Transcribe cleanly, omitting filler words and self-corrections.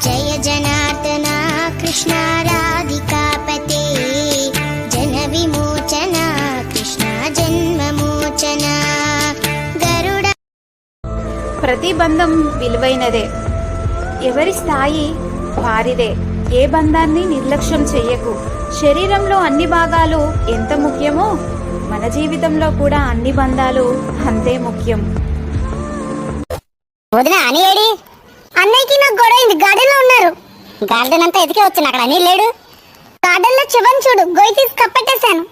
జయ జనార్దన కృష్ణ రాధికాపతే జన విమోచన కృష్ణ జన్మమోచన గరుడ. ప్రతి బంధం విలువైనదే, ఎవరి స్థాయి వారిదే. ఏ బంధాన్ని నిర్లక్ష్యం చెయ్యకు. శరీరంలో అన్ని భాగాలు ఎంత ముఖ్యమో మన జీవితంలో కూడా అన్ని బంధాలు అంతే ముఖ్యం. వదిన అని ఏడి? అన్నయ్యకి నాకు గొడవైంది, గార్డెన్ లో ఉన్నారు. గార్డెన్ అంతా ఎదికే వచ్చాను, అక్కడ అని లేడు. గార్డెన్ లో చివరి చూడు, గొయ్యి తీసి కప్పెట్టేశాను.